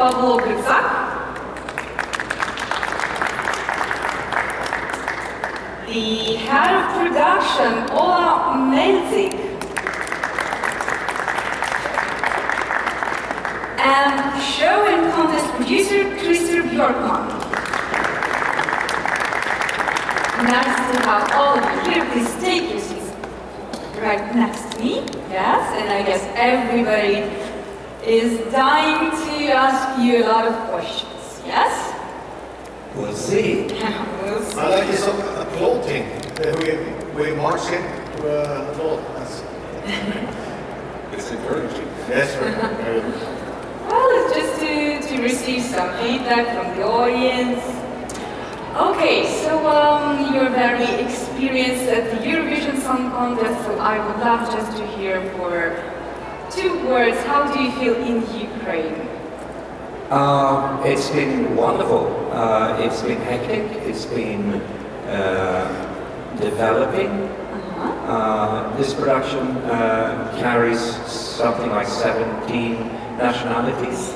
The head of production, Ola Melzik, and show and contest producer, Christer Björkman. Nice to have all of you here. Please take your seats right next to me. Yes, and I guess everybody is dying to ask you a lot of questions. Yes? We'll see. We'll see. I like this applauding. We march in to applaud. It's encouraging. Yes, right. Well, it's just to receive some feedback from the audience. Okay, so you're very experienced at the Eurovision Song Contest, so I would love just to hear for 2 words, how do you feel in Ukraine? It's been wonderful. It's been hectic. It's been developing. This production carries something like 17 nationalities.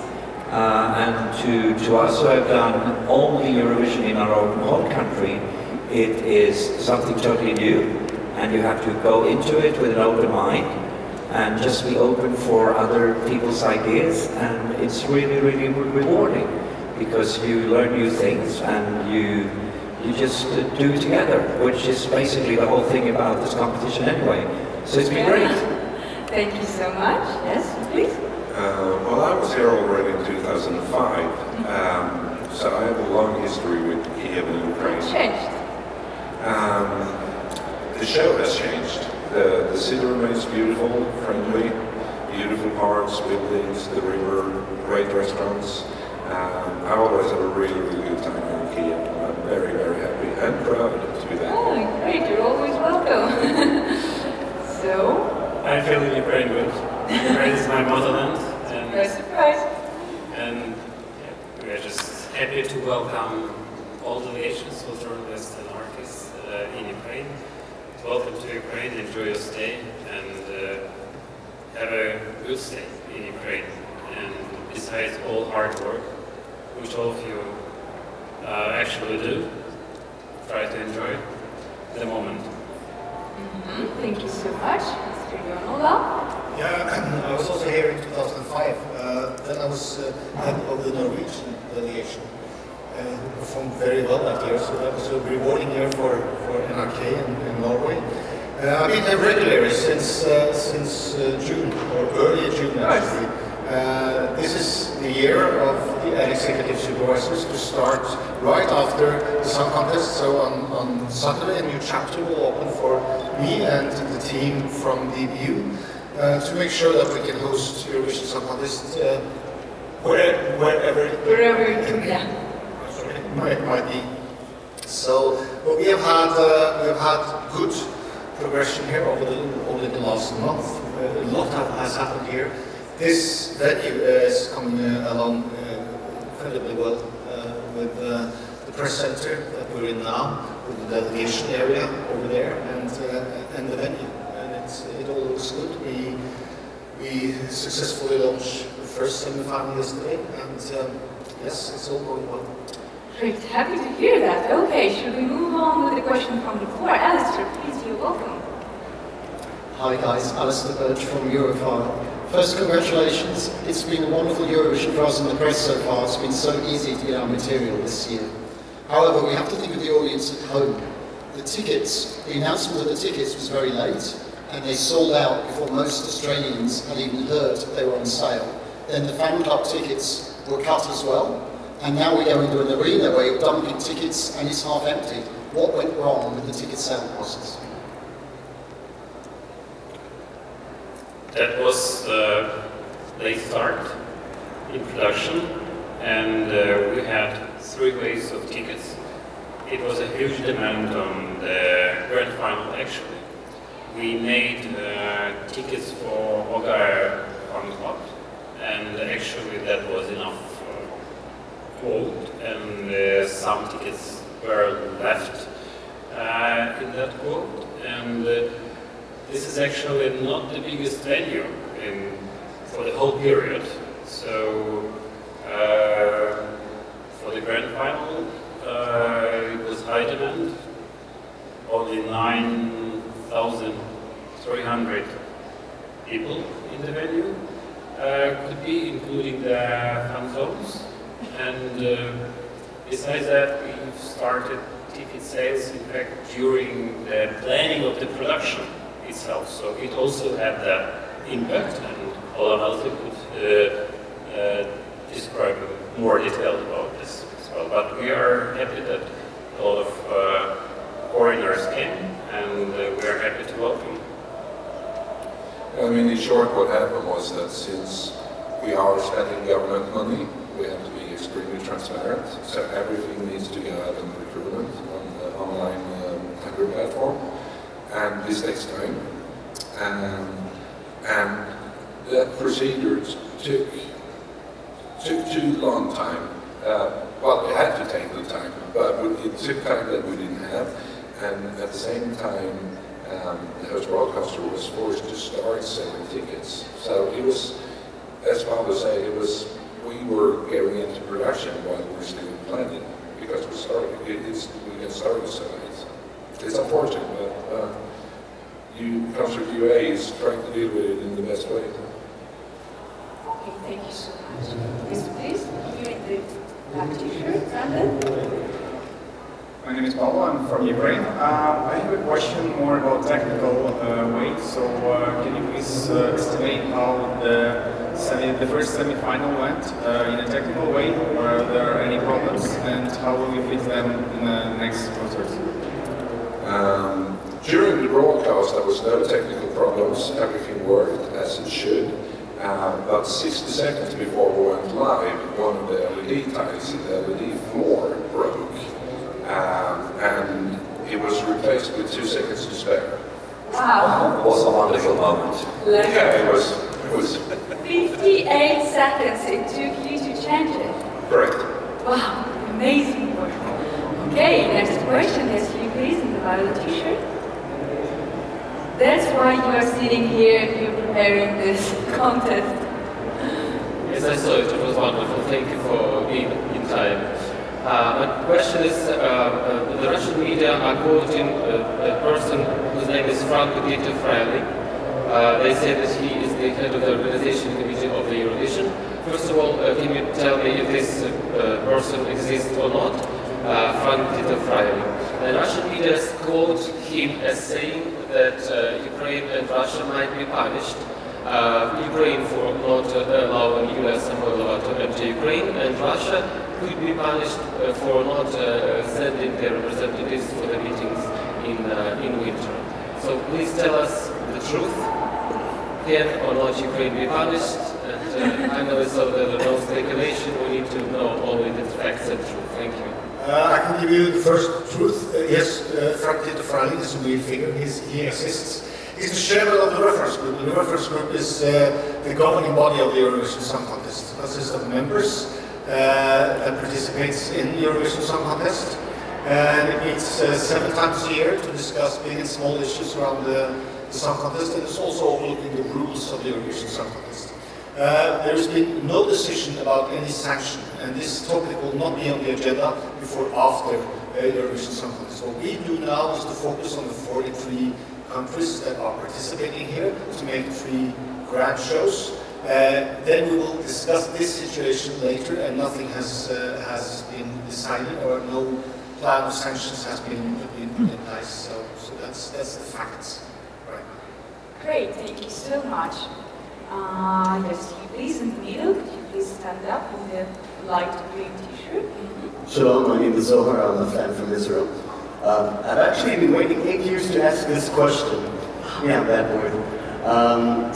And to us who have done only Eurovision in our own home country, it is something totally new. And you have to go into it with an open mind and just be open for other people's ideas, and it's really, really rewarding because you learn new things and you just do it together, which is basically the whole thing about this competition anyway. So it's been great. Thank you so much. Yes, please. Well, I was here already in 2005, so I have a long history with Kyiv and Ukraine. It's changed. The show has changed. The city remains beautiful, friendly, beautiful parks, buildings, the river, great restaurants. I always have a really, really good time in Kyiv. I'm very, very happy and proud to be there. Oh, great, you're always welcome. So? I feel in Ukraine good. Ukraine is my motherland. And surprise. And yeah, we are just happy to welcome all delegations of journalists and artists in Ukraine. Welcome to Ukraine, enjoy your stay, and have a good stay in Ukraine. And besides all hard work, which all of you actually do, try to enjoy the moment. Thank you so much, Mr. Jonola. Yeah, I was also here in 2005. Then I was head of the Norwegian delegation. Who performed very well that year, so that was a rewarding year for NRK in Norway. I've been there regularly since June, or early June actually. This is the year of the executive supervisors to start right after the Song Contest. So on Saturday, a new chapter will open for me and the team from the EBU to make sure that we can host Eurovision Song Contest wherever might be. So, but we have had good progression here over the last month. A lot has happened here. This venue is coming along incredibly well with the press center that we're in now, with the delegation area over there, and the venue. And it all looks good. We successfully launched the first semi-final yesterday, and yes, it's all going well. Great, happy to hear that. Okay, should we move on with the question from the floor? Alistair, please, you're welcome. Hi guys, Alistair Birch from Eurofile. First, congratulations. It's been a wonderful Eurovision for us in the press so far. It's been so easy to get our material this year. However, we have to think of the audience at home. The announcement of the tickets was very late, and they sold out before most Australians had even heard they were on sale. Then the fan club tickets were cut as well. And now we go into an arena where you're dumping tickets and it's half empty. What went wrong with the ticket sale process? That was a late start in production, and we had 3 waves of tickets. It was a huge demand on the grand final actually. We made tickets for Ogar Fan Club, and actually that was enough quote, and some tickets were left in that quote, and this is actually not the biggest venue for the whole period, so final, it was high demand. Only 9,300 people in the venue. Could be including the fan zones. And besides that, we've started ticket sales, in fact, during the planning of the production itself. So it also had that impact, and Ola could describe more details about this as well. But we are happy that a lot of foreigners came, and we are happy to welcome. I mean, in short, what happened was that since we are spending government money, we have to be extremely transparent. So everything needs to go out in procurement on the online tender platform, and this takes time. And that procedure took too long time. Well, it had to take the time, but it took time that we didn't have. And at the same time, the host broadcaster was forced to start selling tickets. So it was, as Paolo said, we were going into production while we were still planning, because we get started so late. It's unfortunate, but Concert UA is trying to deal with it in the best way. Okay, thank you so much. Yes, please, here in the black t-shirt, Brandon. My name is Paolo, I'm from Ukraine. I have a question more about technical weight. So can you please estimate how the first semi-final went in a technical way? Were there any problems, and how will you fix them in the next concerts? During the broadcast, there was no technical problems. Everything worked as it should. About 60 seconds before we went live, one of the LED tiles in the LED floor broke. And it was replaced with 2 seconds to spare. Wow. It was a wonderful moment. Yeah, it was 58 seconds it took you to change it. correct. Wow, amazing work. Okay, next question is you please in the violet t-shirt. That's why you are sitting here and you're preparing this contest. Yes, I saw it. It was wonderful. Thank you for being in time. My question is, the Russian media are quoting a person whose name is vedet. They say that he is the head of the organization committee of the Eurovision. First of all, can you tell me if this person exists or not? vedet. The Russian media quote him as saying that Ukraine and Russia might be punished. Ukraine for not allowing US and Moldova to enter Ukraine, and Russia could be punished for not sending their representatives for the meetings in winter. So please tell us the truth. Can or not Ukraine be punished? And I know so that there's no speculation. We need to know only the facts and truth. Thank you. I can give you the first truth. Yes, vedet is a real figure. He exists. He's the chairman of the reference group. The reference group is the governing body of the Eurovision Song Contest. It consists of members that participates in the Eurovision Song Contest. And it meets 7 times a year to discuss big and small issues around the Song Contest, and it's also overlooking the rules of the Eurovision Song Contest. There has been no decision about any sanction, and this topic will not be on the agenda before after Eurovision Song Contest. What we do now is to focus on the 43 countries that are participating here to make 3 grand shows. Then we will discuss this situation later, and nothing has been decided, or no plan of sanctions has been put in place. So that's the facts right now. Great, thank you so much. Yes, you please in the middle. Could you please stand up in the light green t-shirt? Shalom, my name is Zohar. I'm a fan from Israel. I've actually been waiting 8 years to ask this question. Yeah, that word.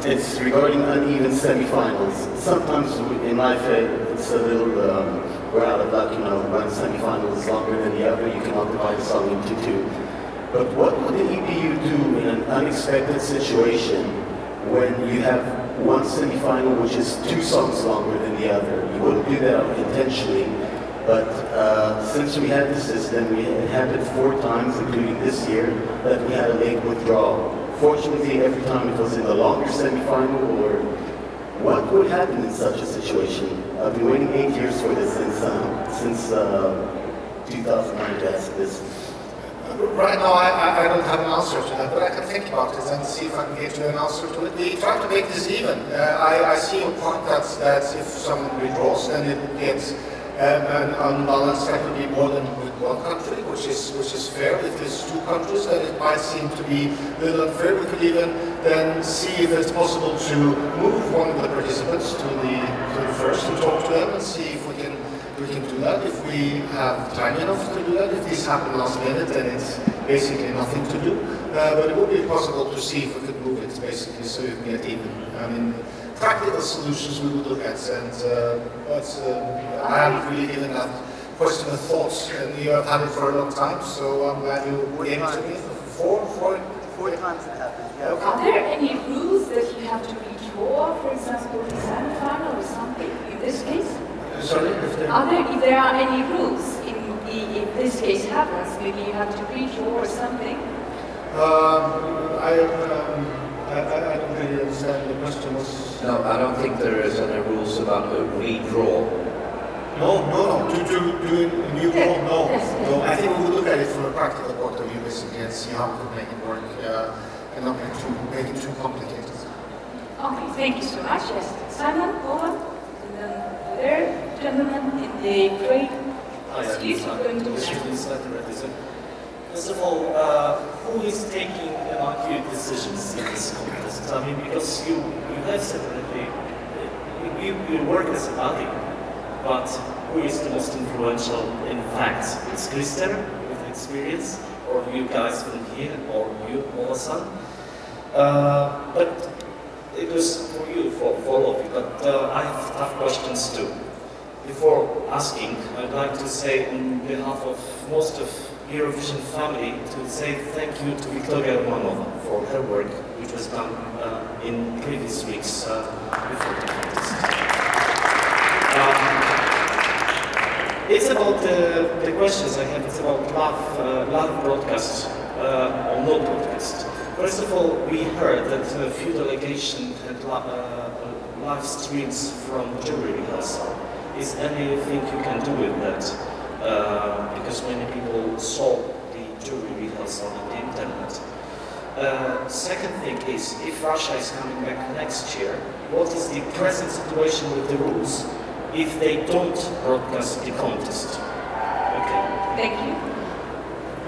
It's regarding uneven semifinals. Sometimes in my faith, it's a little, we're out of luck, you know, one semifinal is longer than the other, you cannot divide a song into 2. But what would the EBU do in an unexpected situation when you have one semifinal which is 2 songs longer than the other? You wouldn't do that intentionally. But since we had the system, it happened 4 times, including this year, that we had a late withdrawal. Fortunately, every time it was in the longer semifinal or What would happen in such a situation? I've been waiting 8 years for this since 2009 to ask this. Right now, I don't have an answer to that, but I can think about it and see if I can get you an answer to it. We try to make this even. I see your point that if someone withdraws, then it gets an unbalanced. That would be more than with one country, which is fair. If there's two countries, then it might seem to be a little unfair. We could even then see if it's possible to move one of the participants to the first and talk to them and see if we can do that. If we have time enough to do that. If this happens last minute, then it's basically nothing to do. But it would be possible to see if we could move it basically so you can get even. I mean, practical solutions we would look at, and but I haven't really given that question a thought, and you have had it for a long time, so I'm glad you came to me. Four times it happened. Yeah. Are there any rules that you have to redraw, for example, the semi-final or something in this case? Sorry? If there are any rules if this case happens, maybe you have to redraw or something? I don't really understand the question. No, I don't think there is any rules about a redraw. No. To do a new draw, no. No. I think we will look at it from a practical point of view, basically, and see how we can make it work, and not make it too complicated. Okay, thank you so much. Yes, Simon, Poland, and then there, gentleman in the gray. First of all, who is taking among you decisions in this contest? I mean, because you have separately, you work as a body, but who is the most influential in fact? It's Christer with experience, or you guys from here, or you, Olasan. But it was for you, for all of you, but I have tough questions too. Before asking, I'd like to say on behalf of most of Eurovision family to say thank you to Victoria Romanova for her work, which was done in previous weeks before the contest. It's about the questions I have. It's about live broadcast or no broadcast. First of all, we heard that a few delegations had live streams from jury rehearsal. Is anything you can do with that? Because many people saw the jury rehearsal on the internet. Second thing is, if Russia is coming back next year, what is the present situation with the rules if they don't broadcast the contest? Okay. Thank you.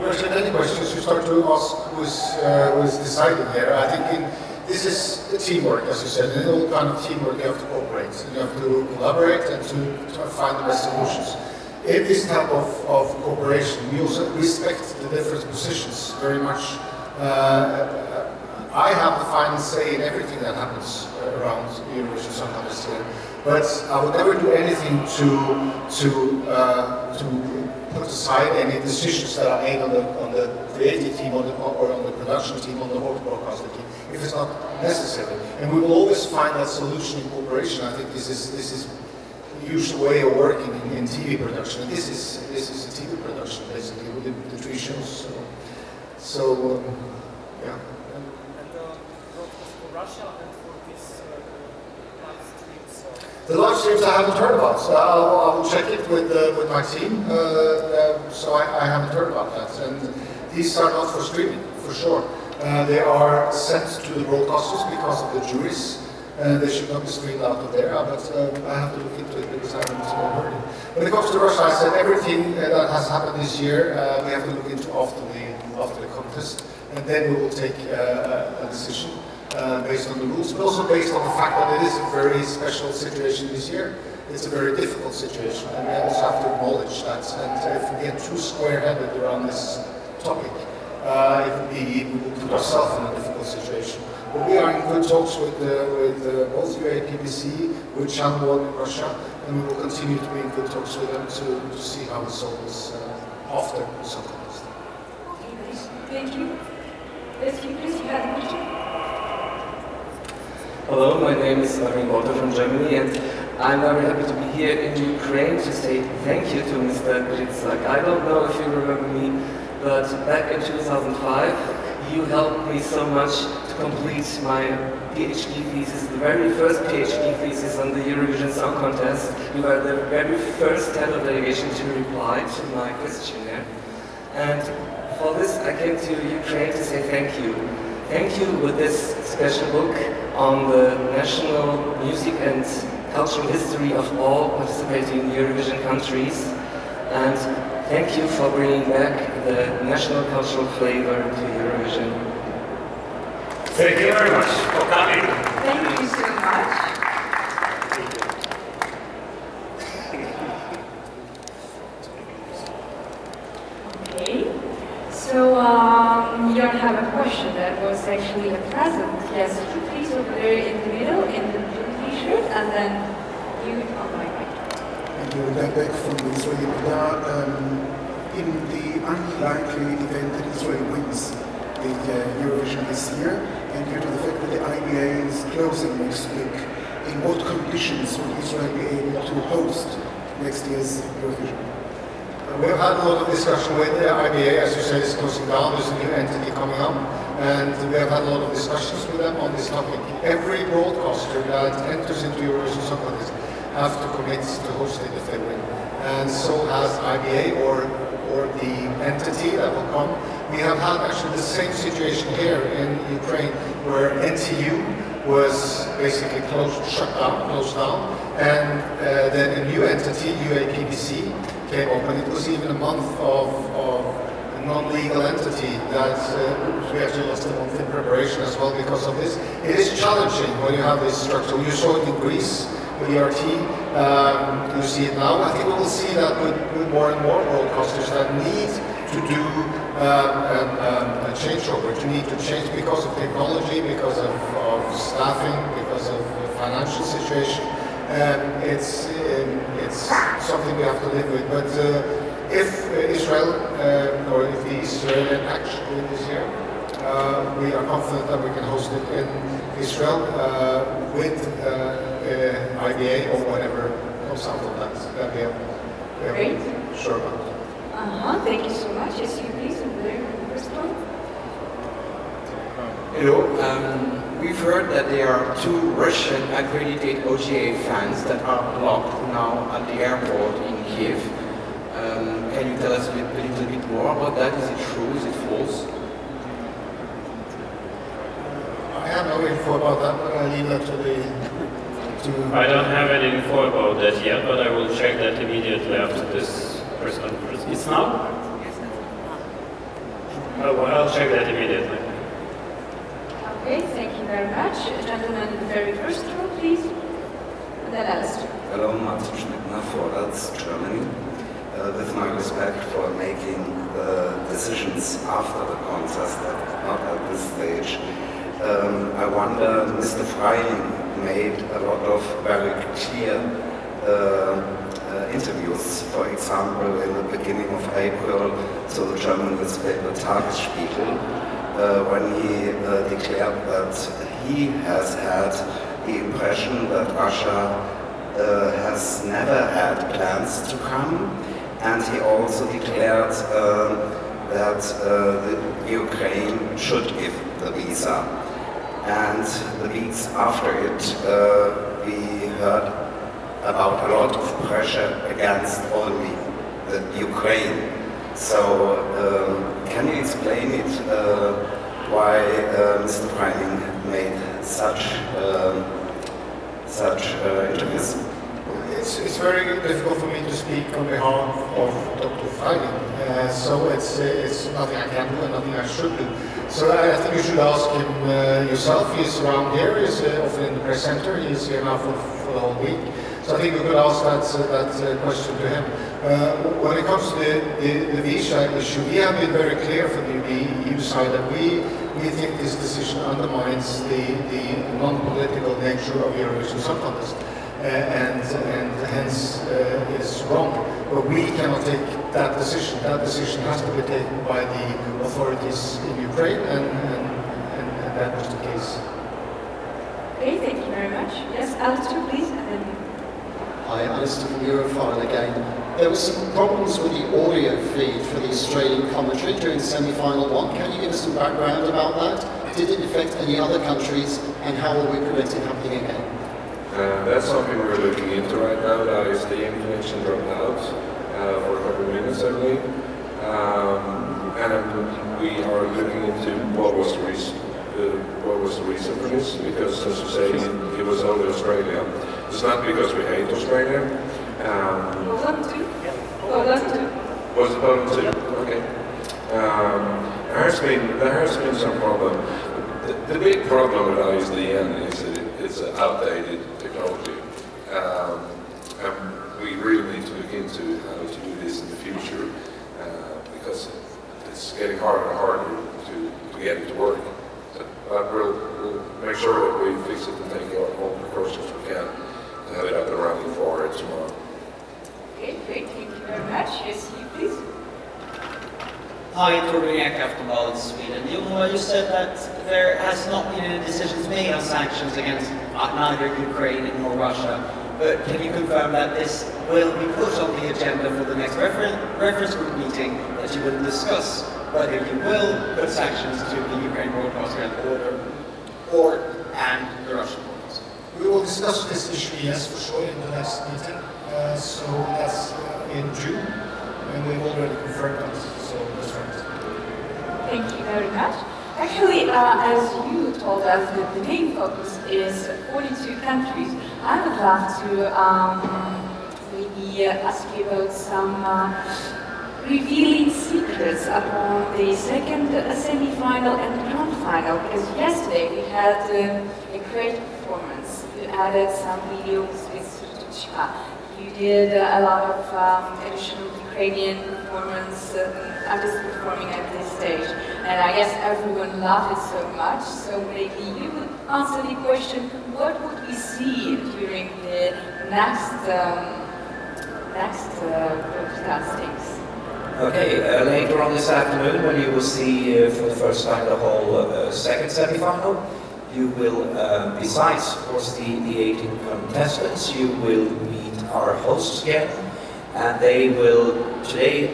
If there are any questions, you start to ask who's deciding here. I think this is a teamwork, as you said, and in all kind of teamwork you have to cooperate, and you have to collaborate and to find the best solutions. In this type of cooperation, we also respect the different positions very much. I have the final say in everything that happens around Eurovision Song Contest here, but I would never do anything to put aside any decisions that are made on the creative team or on the production team, on the whole broadcasting team, if it's not necessary. And we will always find that solution in cooperation. I think this is the usual way of working in TV production. And this is a TV production basically with the three shows. So yeah. And for Russia and for this live streams? The live streams I haven't heard about, so I will check it with my team. So I haven't heard about that, and these are not for streaming, for sure. They are sent to the broadcasters because of the juries. They should not be streamed out of there, but I have to look into it because I haven't heard it. When it comes to Russia, I said everything that has happened this year we have to look into after the contest, and then we will take a decision. Based on the rules, but also based on the fact that it is a very special situation this year. It's a very difficult situation, and we also have to acknowledge that. And if we get too square-headed around this topic, we will put ourselves in a difficult situation. But we are in good talks with both UA and PBC, with Channel 1 in Russia, and we will continue to be in good talks with them to see how we solve this after the Song Contest. Okay, thank you. Let's keep this. You had a question? Hello, my name is Martin Walter from Germany, and I'm very happy to be here in Ukraine to say thank you to Mr. Grzycak. I don't know if you remember me, but back in 2005, you helped me so much to complete my PhD thesis, the very first PhD thesis on the Eurovision Song Contest. You were the very first head of delegation to reply to my questionnaire. And for this, I came to Ukraine to say thank you. Thank you with this special book on the national music and cultural history of all participating Eurovision countries. And thank you for bringing back the national cultural flavor to Eurovision. Thank you very much for coming. Thank you so much. Okay, so you don't have a question that was actually a present. Yes, could you please over there in the middle in the blue t-shirt, and then you on my right. Thank you, Rebecca from Israel. In the unlikely event that Israel wins the Eurovision this year, and due to the fact that the IBA is closing next week, in what conditions will Israel be able to host next year's Eurovision? We have had a lot of discussion with the IBA. As you said, it's closing down. There's a new entity coming up, and we have had a lot of discussions with them on this topic. Every broadcaster that enters into Eurovision Song Contest have to commit to host it if they win, and so has IBA or the entity that will come. We have had actually the same situation here in Ukraine, where NTU was basically closed down, and then a new entity, UA PBC, came up, and it was even a month of a non-legal entity that we actually lost a month in preparation as well because of this. It is challenging when you have this structure. You saw it in Greece with ERT, you see it now. I think we will see that with more and more broadcasters that need to do a changeover, to need to change because of technology, because of staffing, because of the financial situation. It's something we have to live with. But if Israel, or if the Israeli action win this year, we are confident that we can host it in Israel with IBA or whatever comes out of that we have Great. Sure about. Thank you so much. Yes, you please, over there, the first one. Hello. We've heard that there are 2 Russian accredited OGA fans that are blocked now at the airport in Kyiv. Can you tell us a little bit more about that? Is it true? Is it false? I have no info about that, but I leave that to the... I don't have any info about that yet, but I will check that immediately after this press conference. It's now? I'll check that immediately. Okay, thank you very much. Gentleman in the very first row, please. And then Alistair. Hello, Martin Schnittner, Vorwärts, Germany. With my respect for making the decisions after the contest, not at this stage, I wonder, Mr. Freiling made a lot of very clear interviews, for example, in the beginning of April to the German newspaper Tagesspiegel, when he declared that he has had the impression that Russia has never had plans to come, and he also declared that the Ukraine should give the visa. And the weeks after it, we heard about a lot of pressure against only the Ukraine. So, can you explain it, why Mr. Freiling made such interviews? It's very difficult for me to speak on behalf of Dr. Freiling, so it's nothing I can do and nothing I should do. So I think you should ask him yourself. He's around here, he's often in the press center, he's here now for the whole week. So I think you could ask that question to him. When it comes to the visa issue, we have been very clear from the EU side that we think this decision undermines the non-political nature of Eurovision Song Contest. And hence is wrong. But we cannot take that decision. That decision has to be taken by the authorities in Ukraine, and that was the case. Okay, thank you very much. Yes, Alistair, please. And then... Hi, Alistair from Eurofile again. There were some problems with the audio feed for the Australian commentary during semi-final one. Can you give us some background about that? Did it affect any other countries, and how will we prevent it happening again? That's something we're looking into right now. That is the connection dropped out for a couple of minutes, I believe. And we are looking into what was the reason for this, because as you say, it was only Australia. It's not because we hate Australia. Was it Poland too? Okay. There has been some problem. The big problem with ISDN is that it's an outdated technology. And we really need to look into how to do this in the future, because it's getting harder and harder to get it to work. But we'll make sure that we fix it and take all the precautions we can to have it up and running for tomorrow. Okay, great. Thank you very much. Yes, you please. Hi, Torbinek Aftonbladet, Sweden. You said that there has not been any decisions made on sanctions against neither Ukraine nor Russia, but can you confirm that this will be put on the agenda for the next reference group meeting, that you will discuss whether you will put sanctions to the Ukraine broadcaster and the Russian broadcaster? We will discuss this issue, yes, for sure, in the next meeting. So that's in June, and we've already confirmed that. So that's right. Thank you very much. Actually, as you told us that the main focus is 42 countries, I would love to maybe ask you about some revealing secrets upon the second semi-final and grand final, because yesterday we had a great performance. You added some videos with Serduchka. You did a lot of additional Ukrainian performance, artists performing at this stage, and I guess everyone loved it so much. So maybe you would answer the question: what would we see during the next broadcastings? Okay, later on this afternoon, when you will see for the first time the whole second semi-final, you will, besides, of course, the 18 contestants, you will meet our hosts again, and they will today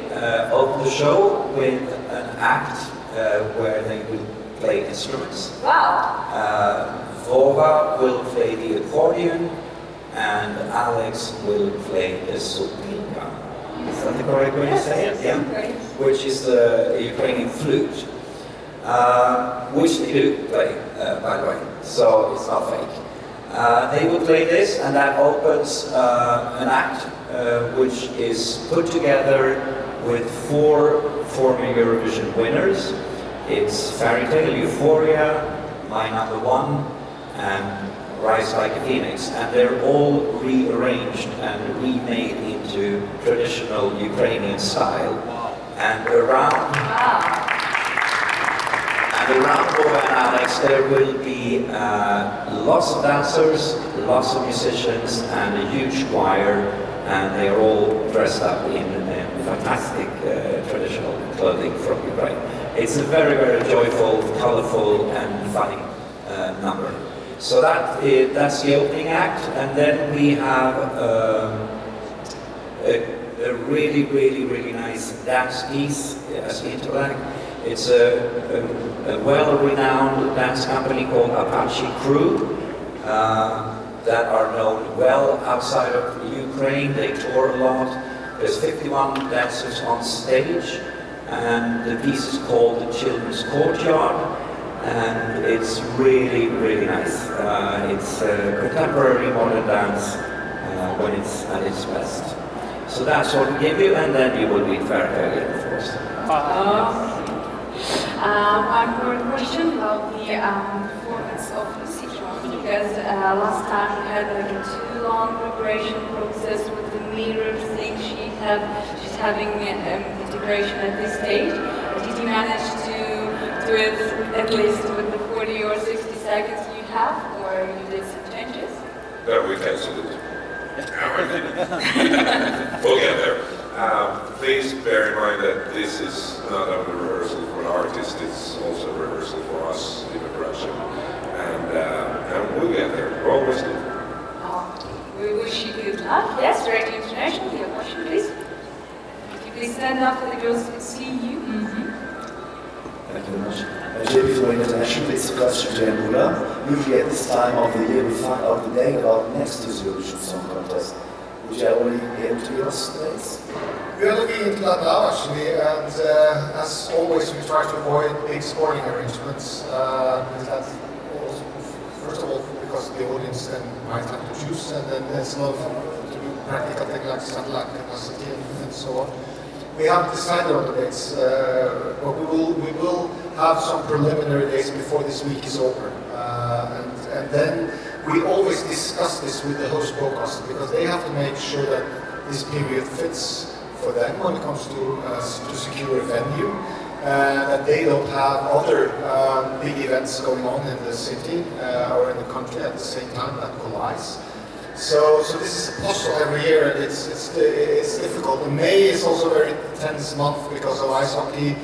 open the show with an act where they will play instruments. Wow! Vova will play the accordion, and Alex will play the supinka. Is that the correct way to say it? Yeah. Which is the Ukrainian flute, which they do play, by the way, so it's not fake. They will play this, and that opens an act which is put together with 4 former Eurovision winners. It's Fairy Tale, Euphoria, My Number One, and Rise Like a Phoenix, and they're all rearranged and remade into traditional Ukrainian style. And around Vova and Alex, there will be lots of dancers, lots of musicians, and a huge choir, and they are all dressed up in fantastic traditional clothing from Ukraine. It's a very, very joyful, colorful, and funny number. So that's the opening act, and then we have a really, really, really nice dance piece as the interact. It's a well-renowned dance company called Apache Crew that are known well outside of Ukraine. They tour a lot. There's 51 dancers on stage, and the piece is called The Children's Courtyard. And it's really, really nice. It's contemporary modern dance when it's at its best. So that's what we give you, and then you will be Fairy Tale, of course. One more question about the performance of Lucy John, because last time we had like a too long preparation process with the mirror thing. She's having integration at this stage. Did you manage to do it at least with the 40 or 60 seconds you have, or you did some changes? No, we cancelled it. We'll get there. Please bear in mind that this is not only rehearsal for an artist, it's also rehearsal for us in the production. And we'll get there. We'll always do. We wish you good luck. Yes, Radio International, your question, please. international. It's a question to Embula. Usually at this time of the year we find out the day about next year's Eurovision Song Contest. Would you already be able to give us dates? We are looking into that now actually, and as always we try to avoid big sporting arrangements. That also, first of all because the audience then might have to choose, and then there's a lot of to do practical things like satellite capacity and so on. We haven't decided on the dates, but we will have some preliminary dates before this week is over. And then we always discuss this with the host broadcaster because they have to make sure that this period fits for them when it comes to secure a venue, that they don't have other big events going on in the city or in the country at the same time that collides. So this is a puzzle every year, and it's difficult. And May is also a very tense month because of ice hockey,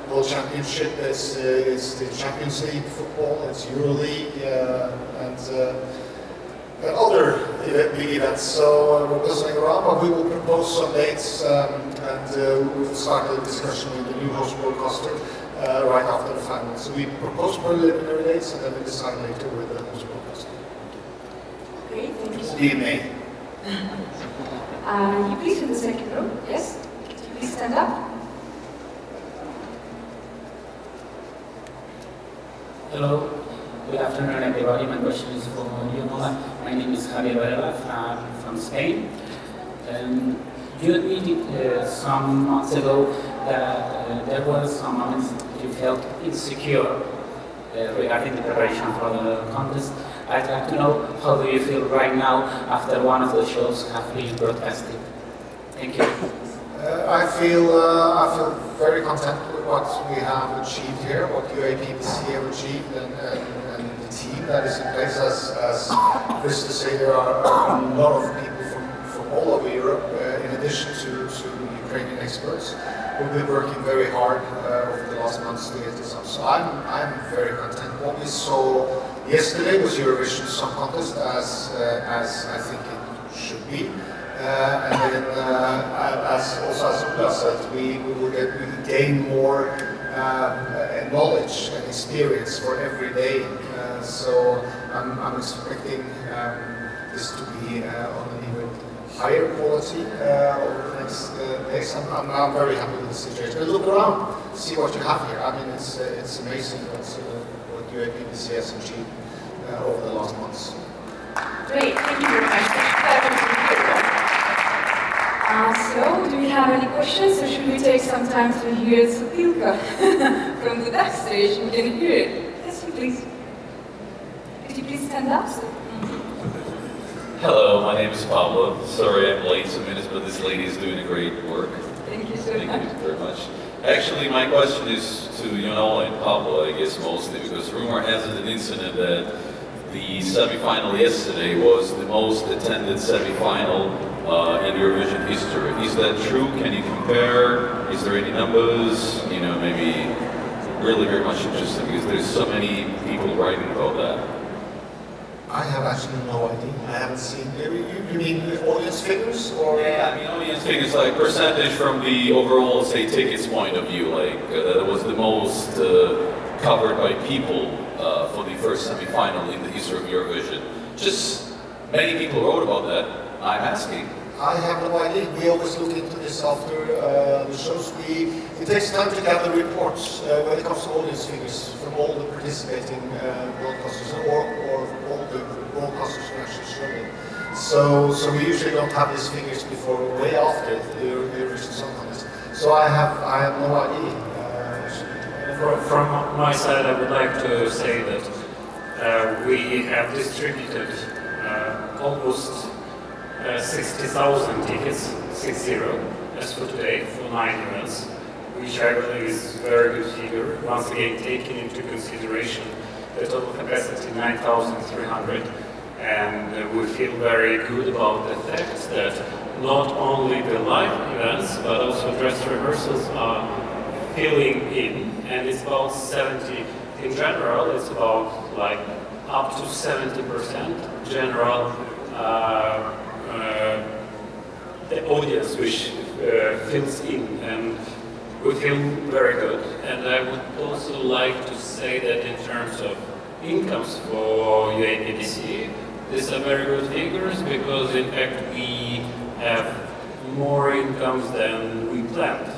World Championship, it's the Champions League football, it's EuroLeague, and other big events. So we're puzzling around, but we will propose some dates, and we'll start a discussion with the new host broadcaster right after the final. So we propose preliminary dates, and then we decide later with the host broadcaster. Great, thank you. Be in May. You please in the second row, yes? Could you please stand up? Hello, good afternoon everybody. My question is for you, Nola. My name is Javier Varela from Spain. You admitted some months ago that there were some moments you felt insecure regarding the preparation for the contest. I'd like to know how do you feel right now after one of the shows have been broadcasted. Thank you. I feel very content with what we have achieved here, what UA PBC have achieved, and the team that is in place. As Chris to say, there are a lot of people from all over Europe, in addition to Ukrainian experts, who've been working very hard over the last months to get this up. So I'm very content. What we saw yesterday was Eurovision Song Contest, as I think it should be. And then, as Ulla said, we gain more knowledge and experience for every day. So I'm expecting this to be on an even higher quality over the next days. I'm very happy with the situation. And look around, see what you have here. I mean, it's amazing what UA PBC has achieved over the last months. Great, thank you very much. So, do we have any questions, or should we take some time to hear Sotilka from the backstage? We can hear it. Yes, please. Could you please stand up? Hello, my name is Pablo. Sorry I'm late some minutes, but this lady is doing a great work. Thank you so much. Thank you very much. Actually, my question is to Jonola and Pablo, I guess, mostly, because rumor has it an incident that the semi-final yesterday was the most attended semi-final in Eurovision history. Is that true? Can you compare? Is there any numbers? You know, maybe really very much interesting because there's so many people writing about that. I have actually no idea. I haven't seen. You mean audience figures, or? Yeah, I mean audience figures, like percentage from the overall, say, tickets point of view. Like that was the most covered by people for the first semi-final in the history of Eurovision. Just many people wrote about that. I'm asking. I have no idea. We always look into this after the shows. It takes time to gather reports when it comes to audience figures from all the participating broadcasters or all the broadcasters who actually showed it. So we usually don't have these figures before way after the Eurovision Song Contest. So I have no idea. From my side, I would like to say that we have distributed almost 60,000 tickets, 60, as for today, for 9 events, which I believe is a very good figure. Once again, taking into consideration the total capacity 9,300, and we feel very good about the fact that not only the live events, but also dress rehearsals are filling in, and it's about 70 in general. It's about like up to 70% general. The audience which fills in, and we feel very good. And I would also like to say that in terms of incomes for UA PBC, these are very good figures because in fact we have more incomes than we planned.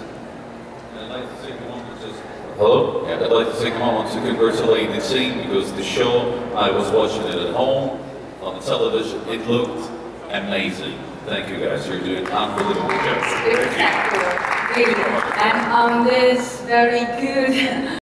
I'd like to take a moment to hello? Yeah, I'd like to take a moment to congratulate the team because the show, I was watching it at home on the television, it looked amazing. Thank you guys, you're doing unbelievable job. Spectacular, really. And on this very good